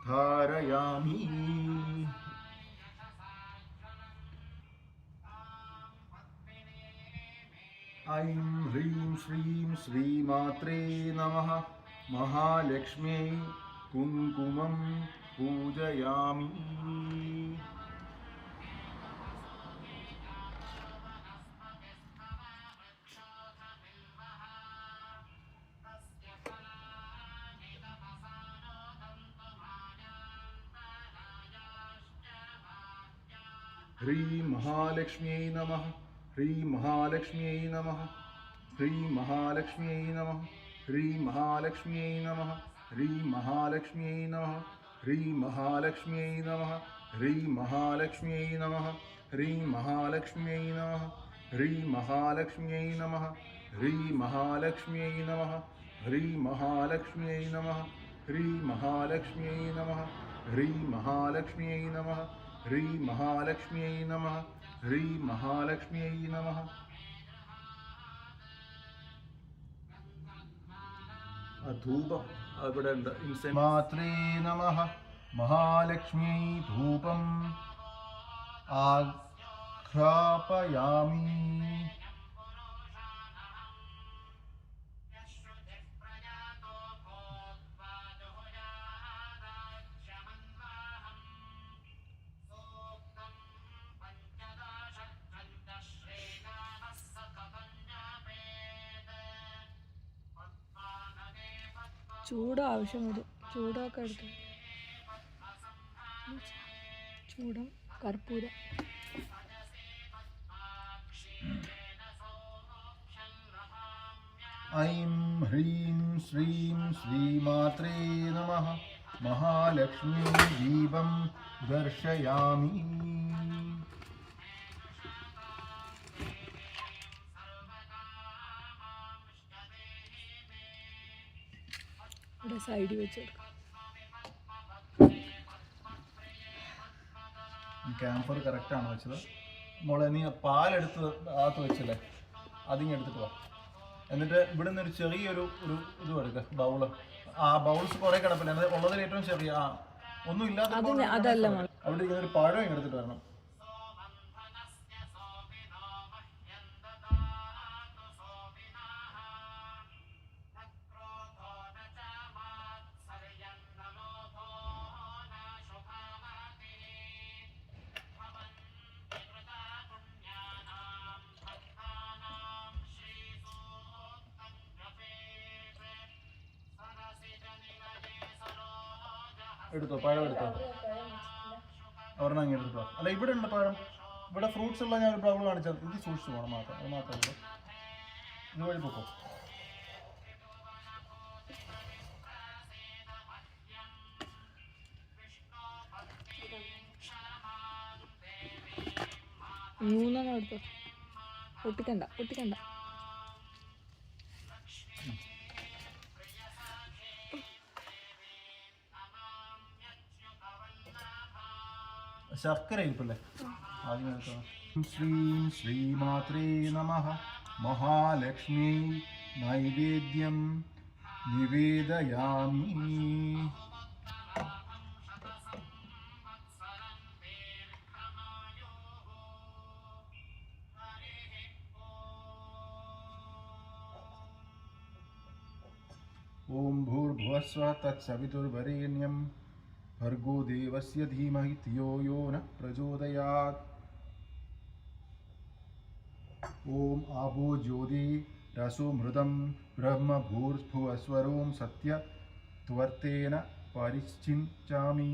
धारयामि। ऐं ह्रीं श्रीं श्रीमात्रे नमः। महालक्ष्म्यै कुङ्कुमं पूजयामि। ह्रीं महालक्ष्म्यै नमः। ह्रीं महालक्ष्म्यै नमः। ह्रीं महालक्ष्म्यै नमः। ह्रीं महालक्ष्म्यै नमः। ह्रीं महालक्ष्म्यै नमः। ह्रीं महालक्ष्म्यै नमः। ह्रीं महालक्ष्म्यै नमः। ह्रीं महालक्ष्म्यै नमः। ह्रीं महालक्ष्म्यै नमः। ह्रीं महालक्ष्म्यै नमः। ह्रीं महालक्ष्म्यै नमः। ह्रीं महालक्ष्म्यै नमः। ह्रीं महालक्ष्म्यै नमः। ह्रीं महालक्ष्म्यै नमः। ह्रीं महालक्ष्म्यै नमः। धूपം അവിടെ ഉണ്ട്. മാത്രേ നമഃ. മഹാലക്ഷ്മ്यै ധൂപം ആഘ്രാപയാമി. ചൂട് ആവശ്യം വരും. ചൂടൊക്കെ എടുത്തു. ചൂടം കർപ്പൂരം. ऐं ह्रीं श्रीं श्रीमात्रे नमः. महालक्ष्म्यै दीपं दर्शयामि. ഇവിടെ സൈഡിൽ വെച്ച് കൊടുക്കാം. ക്യാമ്പർ കറക്റ്റാണ് വെച്ചത്. മോളെ നീ പാലെടുത്ത് അകത്ത് വെച്ചല്ലേ, അതിങ്ങ് എടുത്തിട്ട് വാ. എന്നിട്ട് ഇവിടെ നിന്ന് ഒരു ചെറിയൊരു ഇത് എടുക്കുക, ബൗള്. ആ ബൗൾസ് കുറേ കിടപ്പില്ല, അത് ഉള്ളതിൽ ഏറ്റവും ചെറിയ ഒന്നും ഇല്ലാത്ത അവിടെ ഇങ്ങനെ ഒരു പഴം ഇങ്ങ് എടുത്തിട്ട് വരണം. എടുത്തോ, പഴം എടുത്തോ, ഒരെണ്ണം അങ്ങ് എടുത്തോ. അല്ല ഇവിടെ ഉണ്ട് പഴം, ഇവിടെ ഫ്രൂട്ട്സ് ഉള്ള ഞാൻ ഒരു ബൗൾ കാണിച്ചത്. ഇത് സൂക്ഷിച്ചു പോകണം മാത്രം, അത് മാത്രമേ ഉള്ളൂ. ഇതുവഴി പോക്കോ. മൂന്നെണ്ണം എടുത്തോ, പൊട്ടിക്കണ്ട പൊട്ടിക്കണ്ട. ശർക്കര ഇരിപ്പല്ലേ, ആദ്യം എടുക്കണം. ശ്രീം ശ്രീമാത്രേ നമഃ. മഹാലക്ഷ്മി നൈവേദ്യം നിവേദയാമി. ഓം ഭൂർഭുവസ്വ തത്സവിതുർവരേണ്യം ഭർഗോ ദേവസ്യ ധീമഹി ധിയോ യോ നഃ പ്രചോദയാത്. ഓം ആപോ ജ്യോതി രസോ മൃതം ബ്രഹ്മ ഭൂർഭുവസ്വരോം സത്യ ത്വർത്തേന പരിച്ഛിഞ്ചാമി.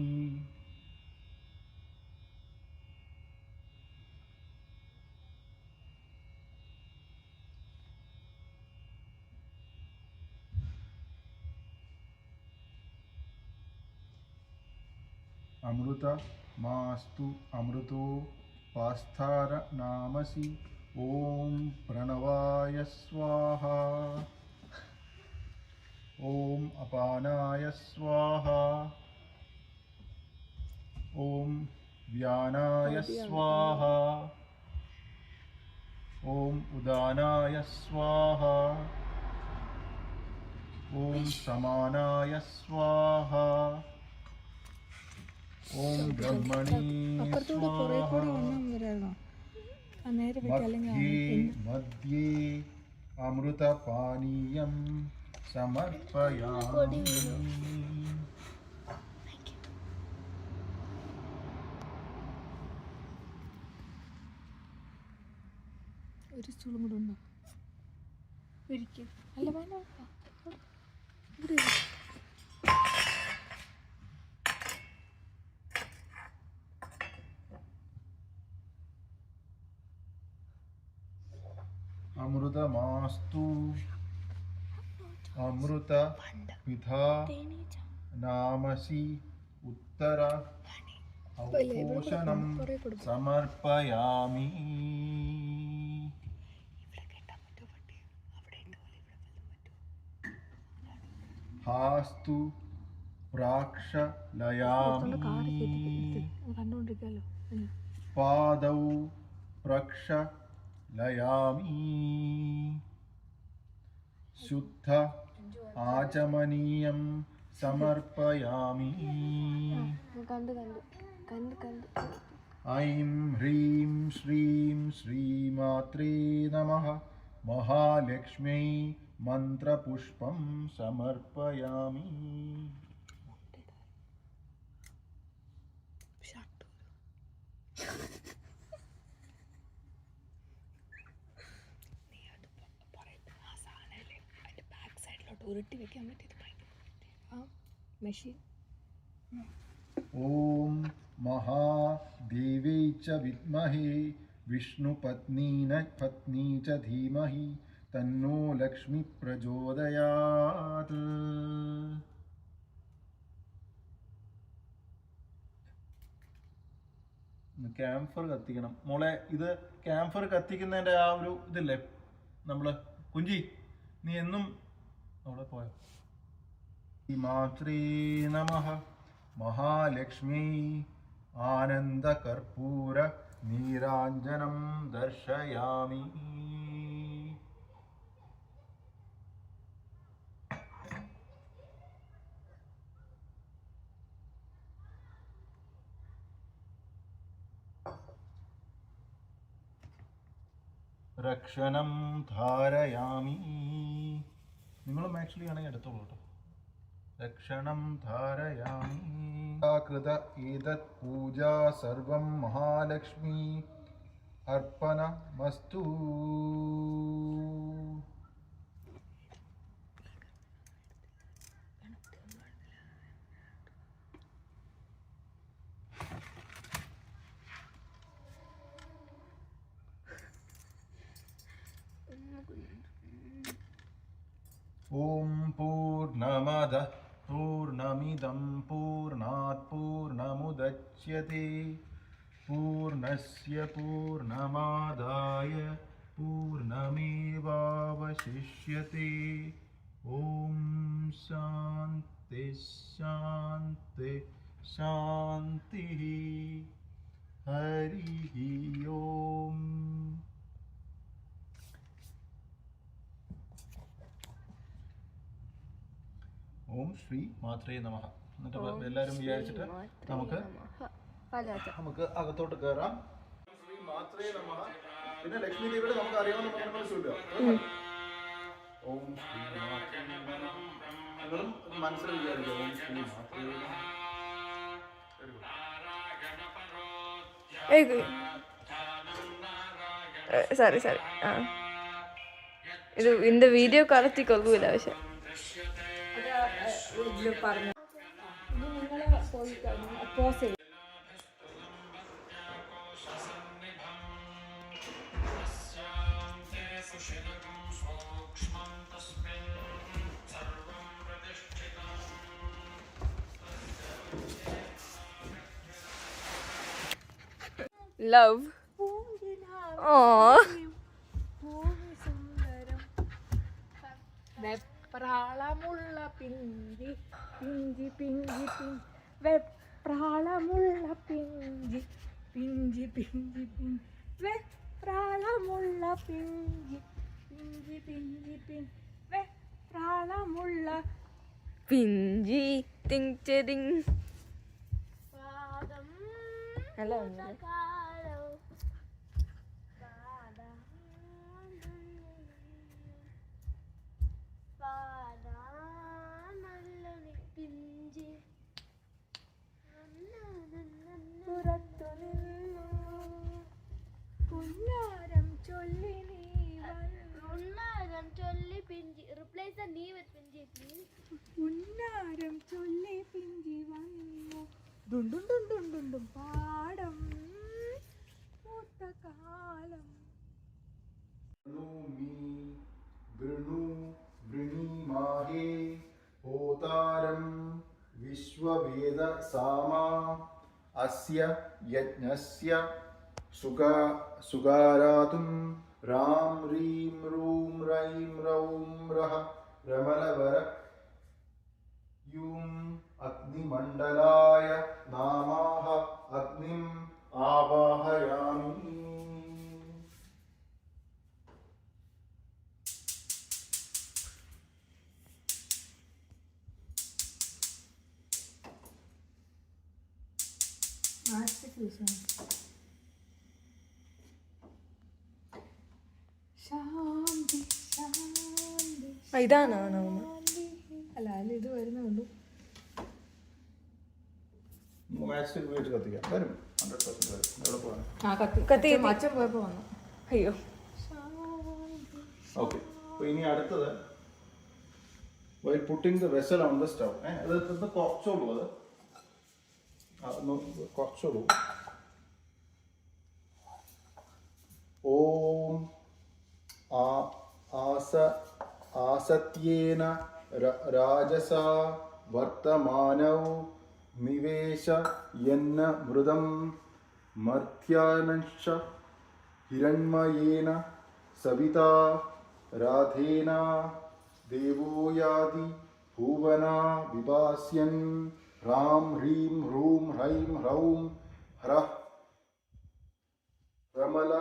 अमृत मास्तु अमृतो पास्थार नामसि. ओम प्रणवाय स्वाहा. ओम अपानाय स्वाहा. ओम व्यानाय स्वाहा. ओम उदानाय स्वाहा. ओम समानाय स्वाहा. ഓം ബ്രഹ്മണി അപ്പുറത്തൂടെ പുറകെ കൂടെ വന്നാൽ വരാണോ നേരെ വെക്കാം അല്ലെങ്കിൽ മധ്യേ അമൃതപാനീയം സമർപ്പയാമി. ഒരു സ്റ്റൂളും കൂടെ ഉണ്ടോ ഒരിക്കൽ അല്ല വേണ്ട ഇവിടെ അമൃതമാസ്തു അമൃത പിതാ നാമസി ഉത്തര ഔപോഷണം സമർപ്പയാമി. ഹാസ്തു പ്രാക്ഷലയാമി. കണ്ടുകൊണ്ടിരിക്കാലോ പാദൗ പ്രക്ഷലയാമി. ശുദ്ധ ആചമനീയം സമർപ്പയാമി. ഐം ഹ്രീം ശ്രീം ശ്രീമാത്രേ നമഃ. മഹാലക്ഷ്മ്യൈ മന്ത്രപുഷ്പം സമർപ്പയാമി. ഉരുട്ടി വെക്കാൻ പറ്റിയത് ആ മെഷീൻ. ഓം മഹാദേവൈ ച വിദ്മഹേ വിഷ്ണുപത്നീ ച ധീമഹി തന്നോ ലക്ഷ്മി പ്രചോദയാത്. ക്യാംഫർ കത്തിക്കണം മോളെ. ഇത് ക്യാംഫർ കത്തിക്കുന്നതിൻ്റെ ആ ഒരു ഇതില്ലേ നമ്മള് കുഞ്ചി നീ എന്നും അവിടെ പോയോ. മാത്രേ നമഃ. മഹാലക്ഷ്മി ആനന്ദകർപ്പൂര നീരാഞ്ജനം ദർശയാമി. രക്ഷണം ധാരയാമി. നിങ്ങളും ആക്ച്വലി ആണെങ്കിൽ എടുത്തോളൂ കേട്ടോ. രക്ഷണം ധാരയാമി. കൃത ഏതത് പൂജാ സർവം മഹാലക്ഷ്മി അർപ്പണമസ്തു. ഓം പൂർണ്ണമദഃ പൂർണ്ണമിദം പൂർണ്ണാത് പൂർണ്ണമുദച്യത്തെ പൂർണ്ണസ്യ പൂർണ്ണമാദായ പൂർണ്ണമേവാവശിഷ്യത്തെ. ഓം ശാന്തി ശാന്തി ശാന്തി. ഹരി ഓം. ഓം ശ്രീ മാത്രേ നമഃ. എന്നിട്ട് എല്ലാവരും വിചാരിച്ചിട്ട് നമുക്ക് അകത്തോട്ട് കയറാം. ശ്രീ മാത്രേ നമഃ. പിന്നെ ലക്ഷ്മി ദേവിയുടെ നമുക്ക് അറിയാവുന്ന മന്ത്രങ്ങൾ ചൊല്ലുക. ഓം ശ്രീ മാത്രേ നമഃ. നിങ്ങളും മനസ്സിൽ വിചാരിക്കുക ഓം ശ്രീ മാത്രേ നമഃ. സാറി ഇത് ഇതിന്റെ വീഡിയോ കറക്റ്റ് കൊള്ളൂല പക്ഷെ പറഞ്ഞു നിങ്ങളെ പോയി പോസ് ചെയ്യും. ലവ്. വെപ്രാളമുള്ള പിഞ്ചി പിഞ്ചി പിഞ്ചി പിഞ്ചി വെപ്രാളമുള്ള പിഞ്ചി പിഞ്ചി പിഞ്ചി പിഞ്ചി വെപ്രാളമുള്ള പിഞ്ചി പിഞ്ചി പിഞ്ചി പിഞ്ചി വെപ്രാളമുള്ള പിഞ്ചി തിങ് ചെറിങ് പാദ അല്ല ഒന്നുമില്ല. പുന്നാരം ചൊല്ലി നീ Replace the knee with Pinji, please. പുന്നാരം ചൊല്ലി പിഞ്ചി വന്നു ദുണ്ടും ഡുണ്ടും ഡുണ്ടും പാടം പൂത്ത കാലം. വൃണീമാഹേ ഹോതാരം വിശ്വവേദ സാമാ അസ്യ യജ്ഞസ്യ സുഗാരാതും രാം രീം റൂം റൈം റൗം രഹ രമലവര യൂം അഗ്നിമണ്ഡലായ നാമാഹ അഗ്നിം ആവാഹയാമി. ശാന്തി ശാന്തി ഇതാണോ നവമ? അല്ല അല്ല ഇത് വരുന്നുള്ളൂ. മാക്സിൽ ഉപയോഗിച്ച് കത്തിക്കാം. വരും 100% വരും. എവിടെ പോകാൻ? ആ കത്തി കത്തി അച്ഛൻ പോയപ്പോ വന്നു. അയ്യോ. ഓക്കെ. അപ്പോൾ ഇനി അടുത്തത് while putting the vessel on the stove. അത് കുറച്ചോളൂ, കുറച്ചോളൂ. ഓം ആസത്യേന രാജസ വർത്തമാനൗ നിവേശ യന്ന മൃതം മർത്യാനശ്ച ഹിരണ്മയേന സവിതാ രാധേന ദേവോയാതി ഭുവന വിഭാസ്യൻ രാം ഹ്രീം ഹ്രൂം ഹ്രൈം ഹ്രൗം ഹ്രഃ രമല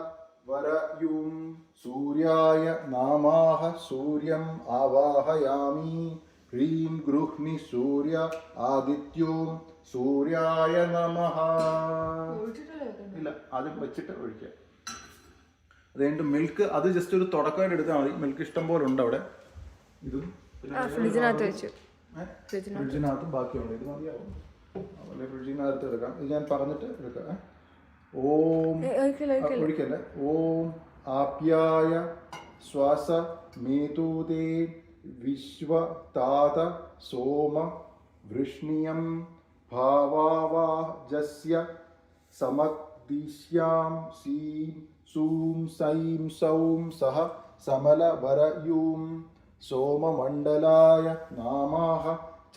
വരയൂം സൂര്യായ നാമാഹ സൂര്യം ആവാഹയാമി. ഹ്രീം ഗൃഹ്ണി സൂര്യ ആദിത്യോം സൂര്യായ നമഃ. ഇല്ല, ആദ്യം വെച്ചിട്ട് ഒഴിക്കുക. അത് കഴിഞ്ഞിട്ട് മിൽക്ക്, അത് ജസ്റ്റ് ഒരു തുടക്കമായിട്ട് എടുത്താൽ മതി. മിൽക്ക് ഇഷ്ടം പോലെ ഉണ്ട് അവിടെ. ഇതും ഫ്രിഡ്ജിനകത്ത് വെച്ചു. ഫ്രിഡ്ജിനകത്ത് ബാക്കിയുണ്ട്. ഇത് മതിയാവും. അതുപോലെ ഫ്രിഡ്ജിനകത്ത് എടുക്കാം. ഇത് ഞാൻ പറഞ്ഞിട്ട് എടുക്കാം. ഓം ഒഴിക്കല്ലേ. ഓം ആപ്യായ ശ്വാസ മേതൂതേ വിശ്വതാത സോമ വൃഷ്ണിയം ഭാവാവാജസ്യ സമദിശ്യാം സീം സൂം സൈം സൗം സഹ സമലവരയൂം സോമമണ്ഡലായ നാമാഹ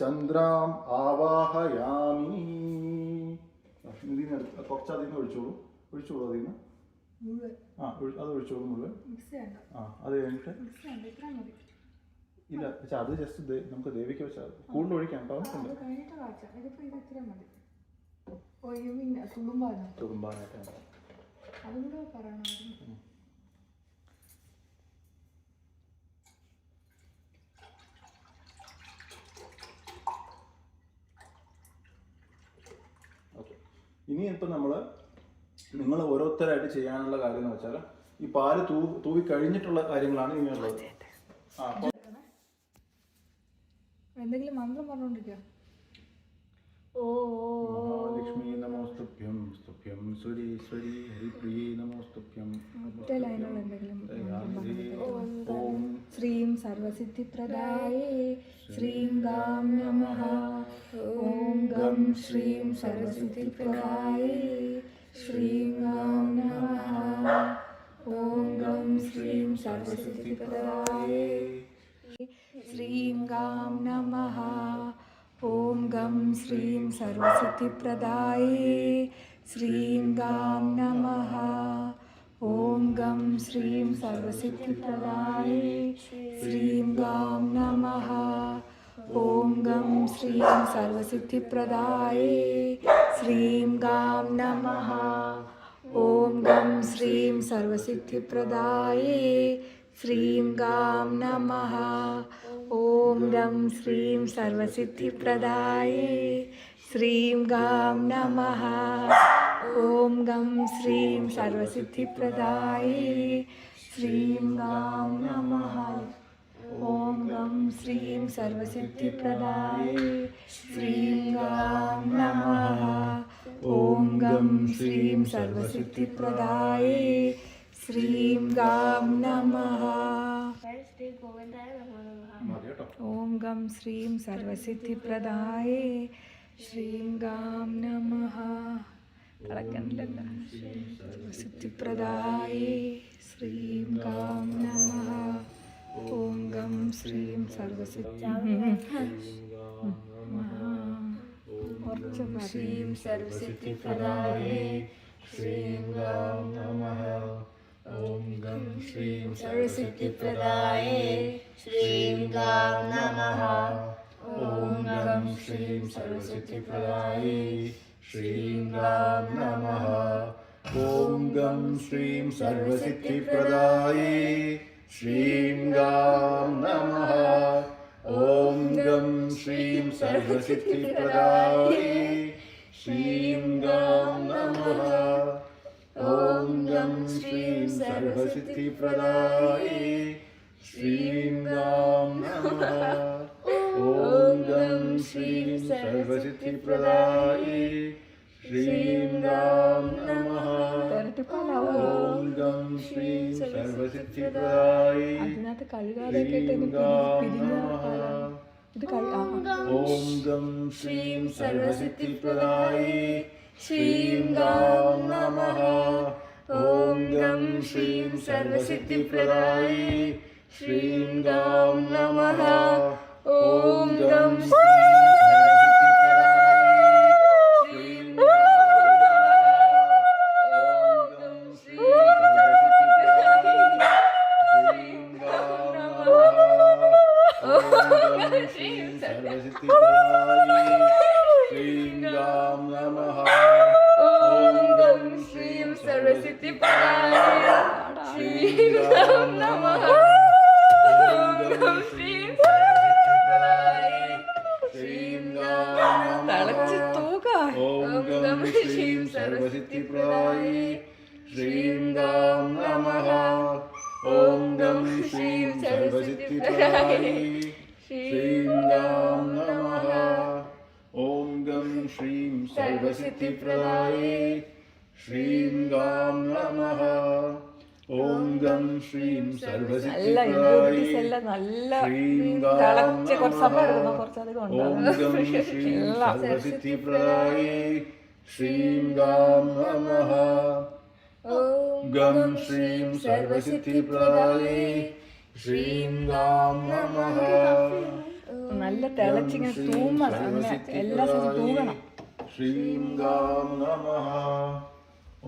ചന്ദ്രാം ആവാഹയാമി. കുറച്ച് അതിൽ നിന്ന് ഒഴിച്ചോളൂ അതിൽ നിന്ന്. അത് ഒഴിച്ചോളൂ മുഴുവൻ. അത് കഴിഞ്ഞിട്ട് ഇല്ല, പക്ഷെ അത് ജസ്റ്റ് നമുക്ക് ദേവിക്ക് വെച്ചാൽ കൂടുതൽ ഒഴിക്കാം. തുളുമ്പാനായിട്ട് ഓക്കെ. ഇനി ഇപ്പം നിങ്ങൾ ഓരോരുത്തരായിട്ട് ചെയ്യാനുള്ള കാര്യം എന്ന് വെച്ചാൽ ഈ പാല് തൂവി കഴിഞ്ഞിട്ടുള്ള കാര്യങ്ങളാണ് ഇനിയുള്ളത്. എന്തെങ്കിലും മന്ത്രം പറഞ്ഞോണ്ടിരിക്കുക. മഹാലക്ഷ്മി നമോസ്തുഭ്യം സ്തുഭ്യം സുരീശ്വരി ഹരിപ്രിയേ നമോസ്തുഭ്യം. ഓം ശ്രീം സർവസിദ്ധിപ്രദായേ ശ്രീം ഗാം നമഃ. ഓം ഗം ശ്രീം സർവസിദ്ധിപ്രദായേ ശ്രീം ഗാം നമഃ. ഓം ഗം ശ്രീം സർവസിദ്ധിപ്രദായേ ശ്രീം ഗാം നമഃ. ഓം ഗം ശ്രീം സർവസിദ്ധിപ്രദായേ ശ്രീം ഗാം നമഃ. ഓം ഗം ശ്രീം സർവസിദ്ധിപ്രദായേ ശ്രീം ഗാം നമഃ. ഓം ഗം ശ്രീം സർവസിദ്ധിപ്രദായേ ശ്രീം ഗാം നമഃ. ഓം ഗം ശ്രീം സർവസിദ്ധിപ്രദായേ ശ്രീം ഗാം നമഃ. ഓം ഗം ശ്രീം സർവസിദ്ധിപ്രദായേ ശ്രീം ഗാം നമഃ. ഓം ഗം ശ്രീം സർവസിദ്ധിപ്രദായേ ശ്രീം ഗാം നമഃ. ഓം ഗം ശ്രീം സർവസിദ്ധിപ്രദായേ ശ്രീം ഗാം നമഃ. ഓം ഗം ശ്രീം സർവസിദ്ധിപ്രദായേ ശ്രീം ഗാം നമഃ. ശ്രീ ഗോവിന്ദായ നമഃ. മതി കേട്ടോ. ഓം ഗം ശ്രീം സർവസിദ്ധിപ്രദായേ ശ്രീം ഗാം നമഃ. കളക്കണില്ലല്ലോ. സർവസിദ്ധിപ്രദായേ ശ്രീം ഗാം നമഃ. ഓം ഗം ശ്രീം സർവസിദ്ധി ശ്രീം സർവസിദ്ധിപ്രദായേ ശ്രീം ഗാം നമഃ. ഓം ഗം ശ്രീം സർവസിദ്ധിപ്രദായേ ശ്രീം ഗാം നമഃ. ഓം ഗം ശ്രീം സർവസിദ്ധിപ്രദായേ ശ്രീം ഗാം നമഃ. ഓം ഗം ശ്രീം സർവസിദ്ധിപ്രദായേ ശ്രീം ഗാം നമഃ. ഓം ഗം ശ്രീം സർവസിദ്ധിപ്രദായേ ശ്രീം ഗാം നമഃ. ഓം ഗം ശ്രീം സർവസിദ്ധിപ്രദായേ ശ്രീം ഗാം നമഃ. ഓം ഗം ശ്രീം സർവസിദ്ധിപ്രദായേ ശ്രീം ഗാം നമഃ. ഓം ഗം ശ്രീം സർവസിദ്ധിപ്രദായേ അതിനകത്ത് കഴുകാതെ ശ്രീം ഗാം നമഃ. ഇത് ഓം ഗം ശ്രീം സർവസിദ്ധിപ്രദായേ ശ്രീം ഗാം നമഃ. ഓം ഗം ശ്രീം സർവസിദ്ധിപ്രദായേ ശ്രീം ഗാം നമഃ. ഓം ഗം ശ്രീം ഗാം നമഃ. ഓം ഗം ശ്രീം സർവസിദ്ധിപ്രദായേ ശ്രീം ഗാം നമഃ. ഓം ഗം ശ്രീം സർവസിദ്ധിപ്രദായേ ശ്രീം ഗാം നമഃ. ഓം ഗം ശ്രീം സർവസിദ്ധിപ്രദായേ ശ്രീം ഗാം നമഃ. ഓം ഗം ശ്രീം സർവസിദ്ധിപ്രദായേ ശ്രീം ഗാം നമഃ. ഓം ഗം ശ്രീം സർവസിദ്ധിപ്രദായേ ശ്രീം ഗാം നമഃ. ഓം ഗം ശ്രീം സർവസിദ്ധിപ്രദായേ നല്ല ശ്രീം ഗാം തിളച്ച് കുറച്ച് സമയം എടുക്കണം. നമഃ. കുറച്ചധികം ഓം ഗം ശ്രീം സർവസിദ്ധിപ്രദായേ ശ്രീം ഗാം നമഃ. ഓം ഗം ശ്രീം സർവസിദ്ധിപ്രദായേ ശ്രീം ഗാം നമഃ. നല്ല തിളച്ചിങ്ങനെ തൂമണം. അങ്ങനെ എല്ലാ സ്ഥലത്തും തൂകണം. ശ്രീം ഗാം നമഃ.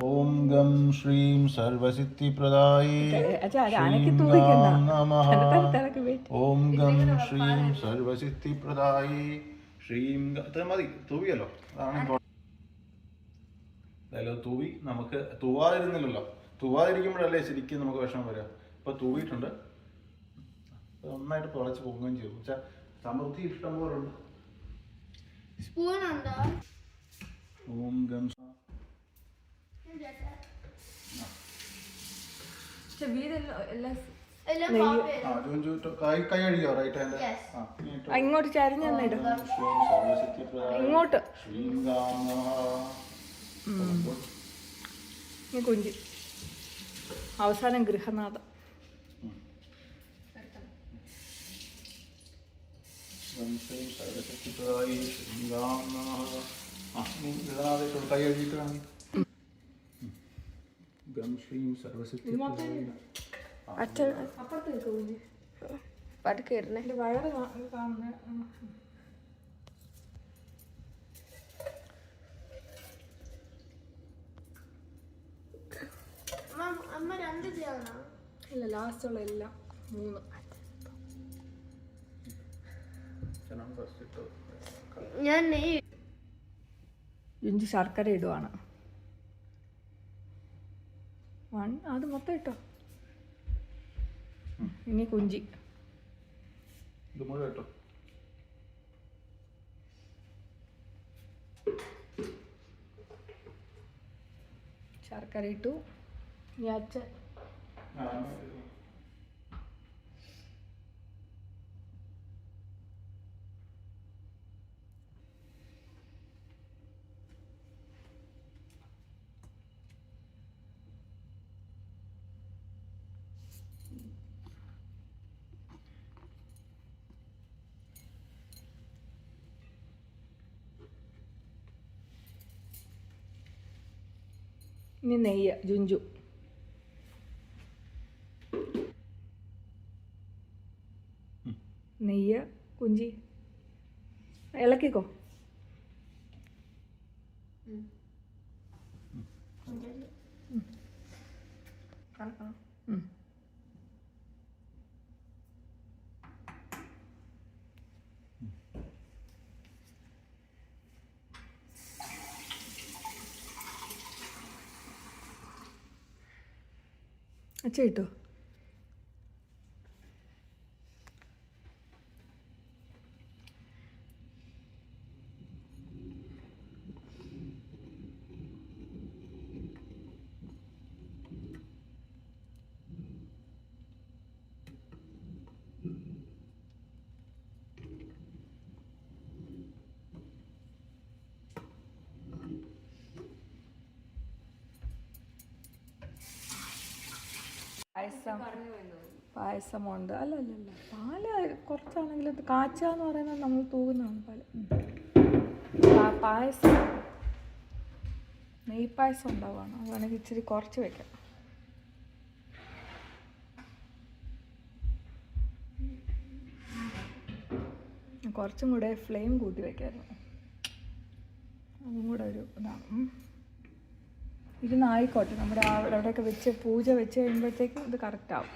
ഓം ഗം ശ്രീം സർവസിദ്ധിപ്രദായേ അച്ഛാ അനക്ക് ശ്രീം തൂക്കിക്കണ്ട. ഗാം നമഃ. തിളക്ക് വെയിറ്റ്. ഓം ഗം ശ്രീം സർവസിദ്ധിപ്രദായേ ശ്രീം ഇത്ര മതി. തൂവിയല്ലോ. അതാണ് അതായത് തൂവി നമുക്ക് തൂവാതിരുന്നില്ലല്ലോ. തൂവാതിരിക്കുമ്പോഴല്ലേ ശരിക്കും നമുക്ക് വിഷമം വരിക. ഇപ്പൊ തൂവിയിട്ടുണ്ട്. നന്നായിട്ട് തുളച്ച് പൊങ്ങുകയും ചെയ്തു. വെച്ചാൽ സമൃദ്ധി ഇഷ്ടം പോലെ ഉണ്ട്. സ്പൂൺ ഉണ്ടോ? ഓം ഗം എല്ലാം കോപ്പി കൈ കഴുകിയോ റൈറ്റ് ഹാൻഡ്. ഇങ്ങോട്ട് ചരിഞ്ഞു ഇടും. ഇങ്ങോട്ട് ശ്രീം ഗാം നമഃ. കുഞ്ചി അവസാനം ഗൃഹനാഥം. ഗം ശ്രീം സർവസിദ്ധിപ്രദായേ ശ്രീം ഗാം നമഃ. ഗൃഹനാഥേശ്വരം കൈ കഴുകിയിട്ട് കാണി. ഗം ശ്രീം സർവസിദ്ധിപ്രദായേ. അച്ഛൻ അപ്പുറത്ത് നിൽക്കും കുഞ്ചി. പതുക്കെ ഇരുന്നേ. വയറ് കാണുന്ന അമ്മ രണ്ട് ചെയ്യണോ? ഇല്ല, ലാസ്റ്റുള്ള എല്ലാം 3. ഞാൻ നെയ്യ് ഇഞ്ചി ശർക്കര ഇടുവാണ്. 1 അത് മൊത്തം ഇട്ടോ. ഇനി കുഞ്ചി. ഇത് മുഴുവൻ കേട്ടോ. ശർക്കര ഇട്ടു. ഈ അച്ഛൻ ഇനി നെയ്യ് ജുഞ്ചു. നെയ്യ് കുഞ്ചി ഇളക്കിക്കോ. അച്ഛ ഇട്ടോ. പായസമുണ്ട്. അല്ല പാല് കുറച്ചാണെങ്കിൽ കാച്ചാന്ന് പറയുന്നത് നമ്മൾ തൂകുന്നതാണ് പാല്. പായസം നെയ്പായസം ഉണ്ടാവുകയാണ്. അത് വേണമെങ്കിൽ ഇച്ചിരി കുറച്ച് വെക്കാം. കുറച്ചും കൂടെ ഫ്ലെയിം കൂട്ടി വെക്കായിരുന്നു. അതും കൂടെ ഒരു ഇതാണ്. ഇരുന്നായിക്കോട്ടെ. നമ്മുടെ അവിടെയൊക്കെ വെച്ച് പൂജ വെച്ച് കഴിയുമ്പോഴത്തേക്കും ഇത് കറക്റ്റ് ആവും.